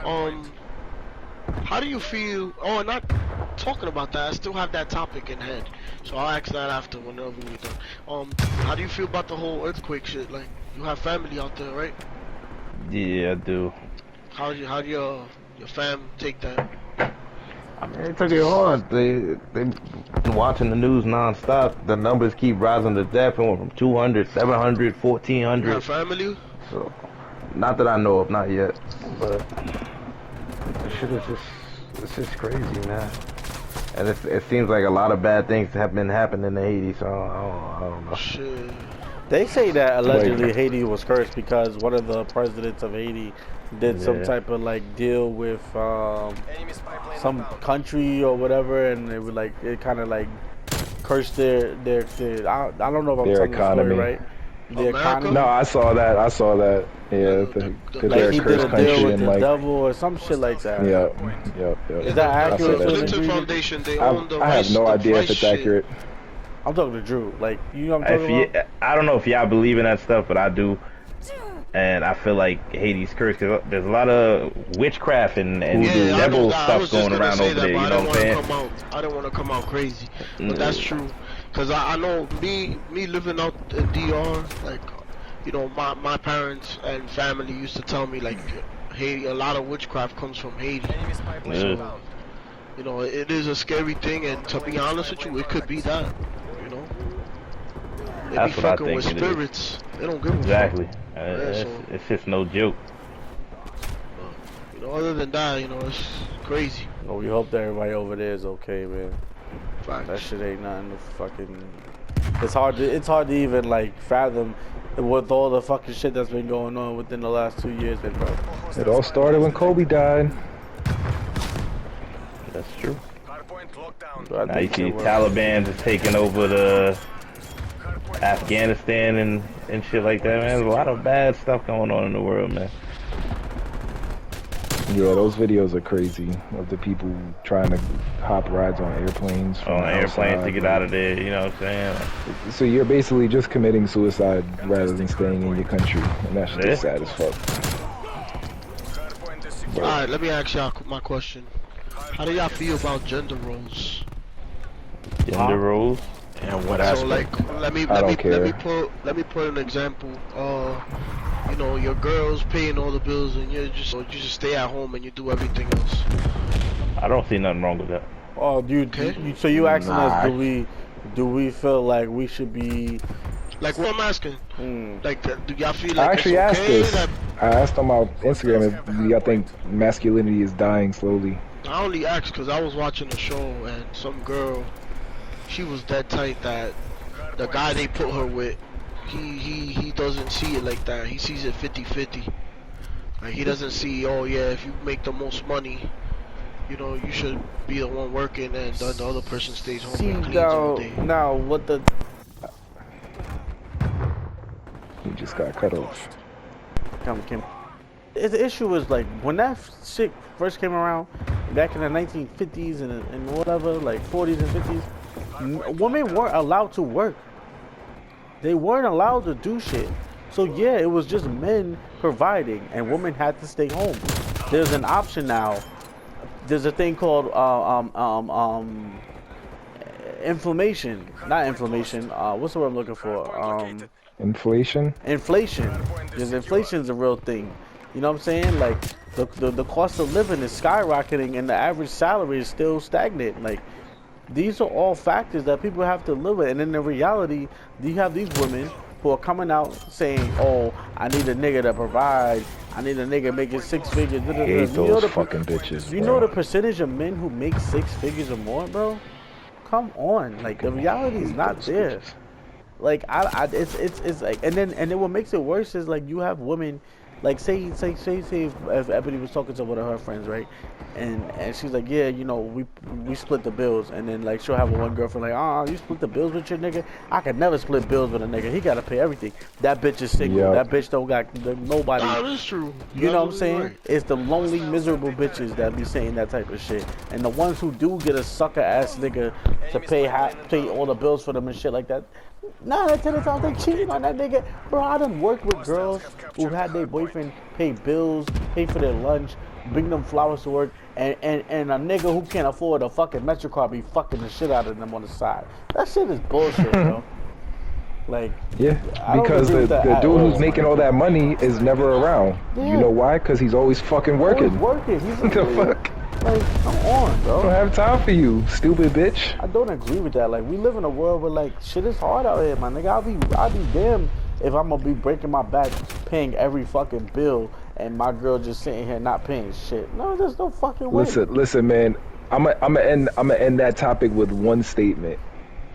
Um, how do you feel? Oh, not talking about that. I still have that topic in head, so I'll ask that after whenever we done. How do you feel about the whole earthquake shit? Like, you have family out there, right? Yeah, I do. How do your fam take that? I mean, they took it hard. They watching the news nonstop. The numbers keep rising to death. It went from 200, 700, You 1,400. have family? So, not that I know of, not yet. But this shit is it's just crazy, man. And it seems like a lot of bad things have been happening in Haiti. So I don't know. Shit. They say that allegedly Haiti was cursed because one of the presidents of Haiti did some type of like deal with some country or whatever, and it would like it kind of like cursed their I don't know if I'm Their telling the story economy. right. The America? economy. No, I saw that. Yeah, because Like they're he a did cursed a deal country with and the like, devil or some shit like that. yep. Is that accurate? I saw The that. Clinton Foundation, they own the I have rice, no the idea if rice it's shit. accurate. I'm talking to Drew. Like, you know what I'm talking about? I don't know if y'all believe in that stuff, but I do. And I feel like Haiti's cursed because there's a lot of witchcraft and Yeah, devil I was stuff just going gonna around say over that, there. but You know what I'm saying? I don't want to come out crazy, but that's true. Cause I know me living out in DR, like, you know, my parents and family used to tell me like, Haiti, a lot of witchcraft comes from Haiti. So, you know, it is a scary thing, and to be honest with you, it could be that. You know, they That's be what I fucking with think it is. spirits. They don't give a Exactly. fuck. So, It's just no joke. you know, other than that, you know, it's crazy. Well, we hope that everybody over there is okay, man. That Facts. shit ain't nothing to fucking. It's hard to even like fathom with all the fucking shit that's been going on within the last 2 years, man, bro. It all started when Kobe died. That's true. So I Now you think see it was- Taliban just taking over the Afghanistan and shit like that, man. There's a lot of bad stuff going on in the world, man. Yeah, those videos are crazy of the people trying to hop rides on airplanes. From On airplanes outside, to get like- out of there, you know what I'm saying? So you're basically just committing suicide rather than staying in your country, and that's Yeah. just sad as fuck. But Alright, let me ask y'all my question. How do y'all feel about gender roles? Gender roles. and what So like, let me don't care. put an example. You know, your girl's paying all the bills, and you just stay at home and you do everything else. I don't see nothing wrong with that. Oh, dude. Okay. So you asking Nah. us, do we feel like we should be? Like, what I'm asking, Mm, like, do y'all feel I like actually it's asked okay this. that I asked on my Instagram if y'all think masculinity is dying slowly. I only asked because I was watching a show and some girl, she was that tight that the guy they put her with, he doesn't see it like that. He sees it 50-50. Like, he doesn't see, oh yeah, if you make the most money, you know, you should be the one working, and the other person stays home see and cleans all day. now what the He just got cut off. Kim. The issue is like when that shit first came around back in the 1950s and whatever, like 40s and 50s, women weren't allowed to work. They weren't allowed to do shit. So yeah, it was just men providing, and women had to stay home. There's an option now. There's a thing called inflammation, not inflammation. What's the word I'm looking for? Inflation? Inflation. Because inflation's a real thing. You know what I'm saying? Like the cost of living is skyrocketing and the average salary is still stagnant. Like these are all factors that people have to live with. And in the reality, you have these women who are coming out saying, "Oh, I need a nigga to provide. I need a nigga making 6 figures." I hate those fucking bitches, You bro. know the percentage of men who make 6 figures or more, bro? Come on, like the reality is not there. Like it's like, and then what makes it worse is like you have women, like say if Ebony was talking to one of her friends, right, and she's like, yeah, you know, we split the bills, and then like she'll have one girlfriend like, you split the bills with your nigga? I could never split bills with a nigga. He gotta pay everything. That bitch is single. Yep. That bitch don't got nobody. Nah, that's true. You know what I'm saying? Right. It's the lonely, miserable bitches that be saying that type of shit. And the ones who do get a sucker ass nigga to pay all the bills for them and shit like that, 9 out of 10 times they cheating on that nigga. Bro, I done worked with girls who had their boyfriend pay bills, pay for their lunch, bring them flowers to work, and a nigga who can't afford a fucking Metro card be fucking the shit out of them on the side. That shit is bullshit, bro. Like, Yeah, I don't because agree the with that dude at who's all. making all that money is never around. Yeah. You know why? Because he's always fucking Always working. working. He's What the fuck? Like, come on, I don't bro. have time for you, stupid bitch. I don't agree with that. Like, we live in a world where like shit is hard out here, my nigga. I'll be damned if I'm gonna be breaking my back paying every fucking bill and my girl just sitting here not paying shit. No, there's no fucking way. Listen, man. I'm gonna end that topic with one statement.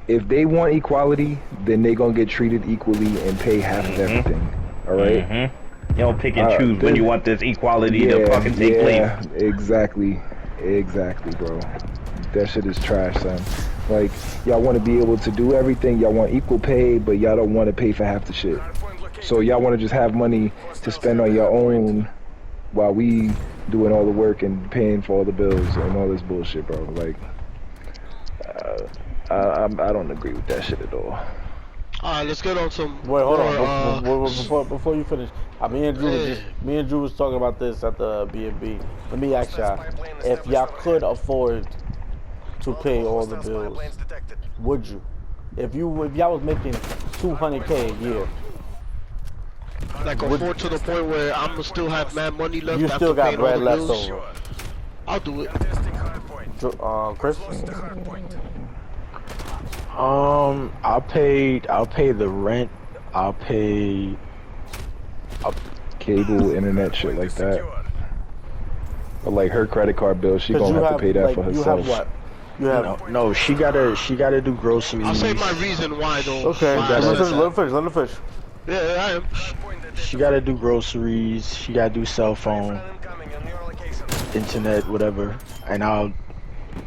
If they want equality, then they gonna get treated equally and pay half of everything. All right. You don't pick and choose when you want this equality to fucking take place. Exactly, bro. That shit is trash, son. Like, y'all want to be able to do everything. Y'all want equal pay, but y'all don't want to pay for half the shit. So y'all want to just have money to spend on your own while we doing all the work and paying for all the bills and all this bullshit, bro. Like, I don't agree with that shit at all. Alright, let's get on some. Wait, hold more, on. Before you finish, me and Drew was talking about this at the B&B. Let me ask y'all, if y'all could afford to pay all the bills, would you? If y'all was making $200K a year, like afford to the point where I'm gonna still have mad money left. you after still got paying all bread the left bills, over. I'll do it. Chris? I'll pay the rent. I'll pay Cable, internet, shit like that. But like her credit card bill, she 'Cause gonna you have to pay that like, for You herself. have what? You have no. She gotta do groceries. I'll say my reason why though. okay. why I Let said him that. finish. Yeah, I am. She gotta do groceries. She gotta do cell phone, internet, whatever. And I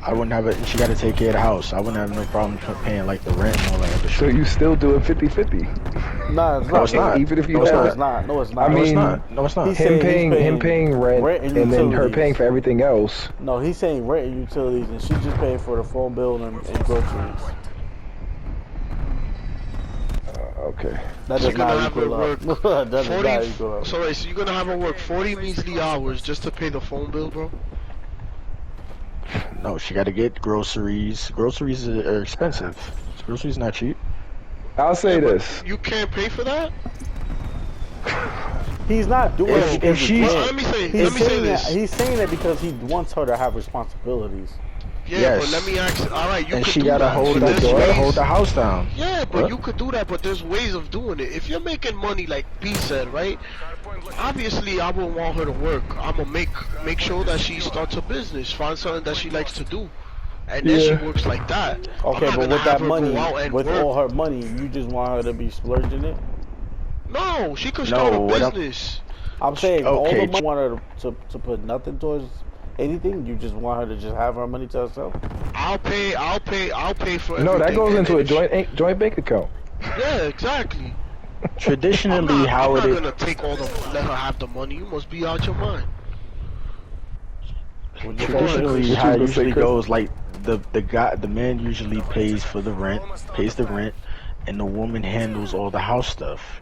wouldn't have it. She gotta take care of the house. I wouldn't have no problem paying like the rent and all that other So shit. you still do it 50-50. Nah, it's No, not. it's not. Even if you No, it's No, have it's not. No, it's not. I No, it's mean, not. No, it's not. He's saying him paying rent and and then her utilities. paying for everything else. No, he's saying rent and utilities, and she's just paying for the phone bill and groceries. Okay. That She's does gonna not have equal her up. work That does not 40. equal up. So wait, so you're gonna have her work 40 measly hours just to pay the phone bill, bro? No, she gotta get groceries. Groceries are expensive. Groceries not cheap. I'll say Yeah, but this. You can't pay for that. He's not doing If- it because if he she's- can. Let me say He's saying this. that, he's saying it because he wants her to have responsibilities. Yeah, Yes. but let me ask. All right, you And could she do gotta that. hold but the there's door, ways- hold the house down. Yeah, but What? you could do that, but there's ways of doing it. If you're making money like B said, right? Obviously, I wouldn't want her to work. I'm gonna make sure that she starts a business, find something that she likes to do, and then Yeah. she works like that. I'm Okay, not but gonna with have that her money, go out and with work. all her money, you just want her to be splurging it? No, she could start No, a what I'm- business. I'm saying all Okay, the money, you want her to put nothing towards anything. You just want her to just have her money to herself. I'll pay for No, that everything, goes and into then a if joint bank account. Yeah, exactly. Traditionally, how I'm it not is. gonna take all the let her have the money. You must be out your mind. Traditionally, What how you it was gonna say, usually Chris? goes, like the man usually pays for the rent, and the woman handles all the house stuff.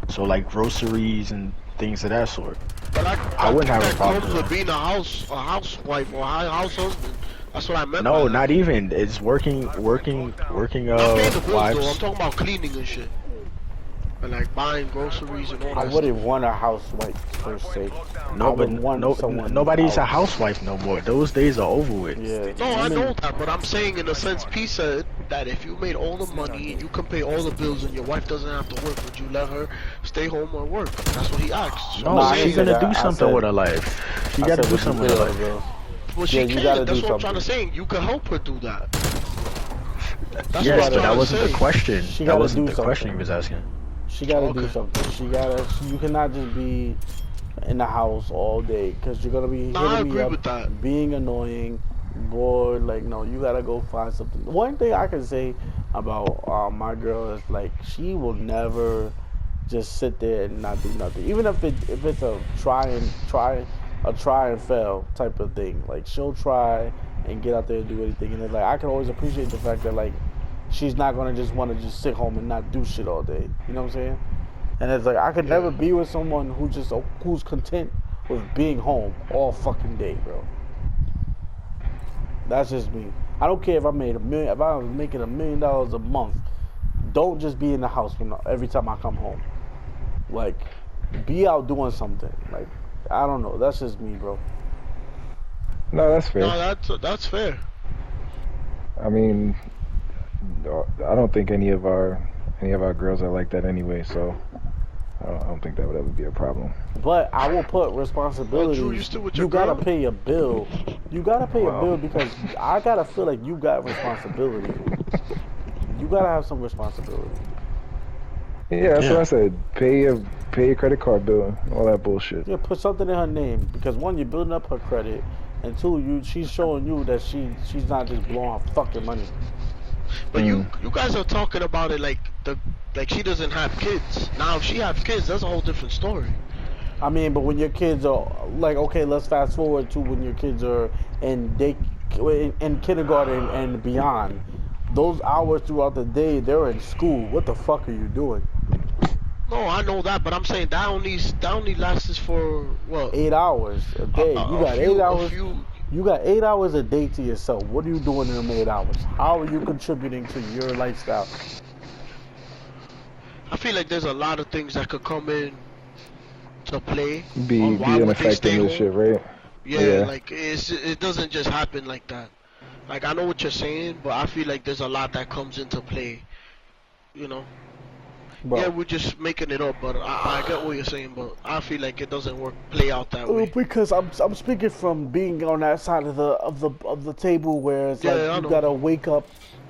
So like groceries and things of that sort. But I wouldn't have a that problem comes with with being a housewife or a house husband. That's what I meant. No, by not that. even. It's working. Not paying the bills though. I'm Wives. talking about cleaning and shit, and like buying groceries and all I that. wouldn't want a housewife per se. I No, but would want someone nobody's a else. housewife no more. Those days are over with. Yeah. No, I women- know that, but I'm saying in a sense, P said that if you made all the money and you can pay all the bills and your wife doesn't have to work, would you let her stay home or work? That's what he asked. So No, I'm I saying she's said gonna that. do I something said- with her life. She I gotta said, do would you something pay with her all life. the bills? Well, she Yeah, you can. gotta That's do what I'm trying to something. say. You can help her do that. That's Yes, what but I'm that trying wasn't to the say. question. She That gotta wasn't do the question he something. was asking. She gotta do Okay. something. You cannot just be in the house all day because you're gonna be No, I hitting me agree up, with that. being annoying, bored. Like, no, you gotta go find something. One thing I can say about my girl is like she will never just sit there and not do nothing. Even if it's a try and fail type of thing. Like she'll try and get out there and do anything. And then like I can always appreciate the fact that like she's not gonna just want to just sit home and not do shit all day. You know what I'm saying? And it's like I could never be with someone who's content with being home all fucking day, bro. That's just me. I don't care if I made if I was making $1 million a month. Don't just be in the house every time I come home. Like, be out doing something. Like, I don't know. That's just me, bro. No, that's fair. No, that's fair. I mean, I don't think any of our girls are like that anyway, so I don't think that would ever be a problem. But I will put responsibilities. Drew, you still with your you gotta girl? pay a bill. You gotta pay a bill because I gotta feel like you got responsibility. You gotta have some responsibility. Yeah, that's what I said. Pay your credit card bill, all that bullshit. Yeah, put something in her name because one, you're building up her credit, and two, she's showing you that she's not just blowing her fucking money. But you guys are talking about it like she doesn't have kids. Now if she has kids, that's a whole different story. I mean, but when your kids are like, okay, let's fast forward to when your kids are in kindergarten and beyond. Those hours throughout the day, they're in school. What the fuck are you doing? No, I know that, but I'm saying that only lasts for what? 8 hours a day. You got 8 hours. You got 8 hours a day to yourself. What are you doing in them 8 hours? How are you contributing to your lifestyle? I feel like there's a lot of things that could come in to play. Be an effect in this shit, right? Yeah, like it doesn't just happen like that. Like I know what you're saying, but I feel like there's a lot that comes into play. You know. Bro. Yeah, we're just making it up, but I get what you're saying, but I feel like it doesn't play out that way. Because I'm speaking from being on that side of the table where it's like you gotta wake up,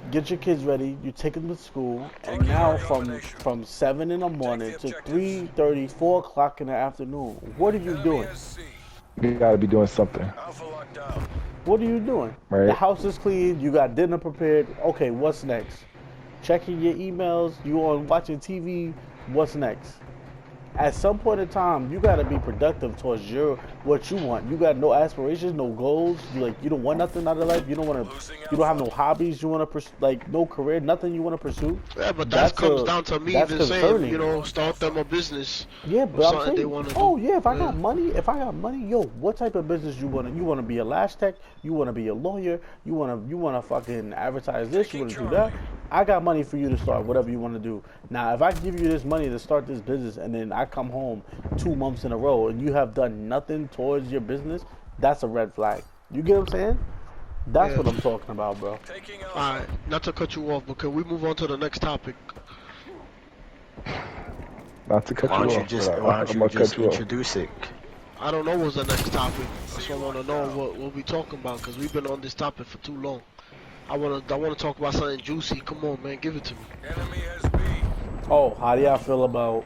get your kids ready, you take them to school, and now from 7 in the morning to 3:30, 4 o'clock in the afternoon, what are you doing? You gotta be doing something. What are you doing? Right. The house is clean, you got dinner prepared. Okay, what's next? Checking your emails, you on watching TV, what's next? At some point in time, you gotta be productive towards what you want. You got no aspirations, no goals. You don't want nothing out of life. You don't have no hobbies. You want to no career, nothing you want to pursue. Yeah, but that comes down to me even saying, start them a business. Yeah, but I'm saying, if I got money, yo, what type of business you want? You want to be a lash tech? You want to be a lawyer? You want to fucking advertise this? You want to do that? I got money for you to start whatever you want to do. Now, if I give you this money to start this business and then I come home 2 months in a row and you have done nothing towards your business, that's a red flag. You get what I'm saying? That's what I'm talking about, bro. Alright, not to cut you off, but can we move on to the next topic? Not to cut Why you don't off. you just introduce it? I don't know what's the next topic. So I want to know what we talking about, because we've been on this topic for too long. I want to talk about something juicy. Come on, man, give it to me. Oh, how do y'all feel about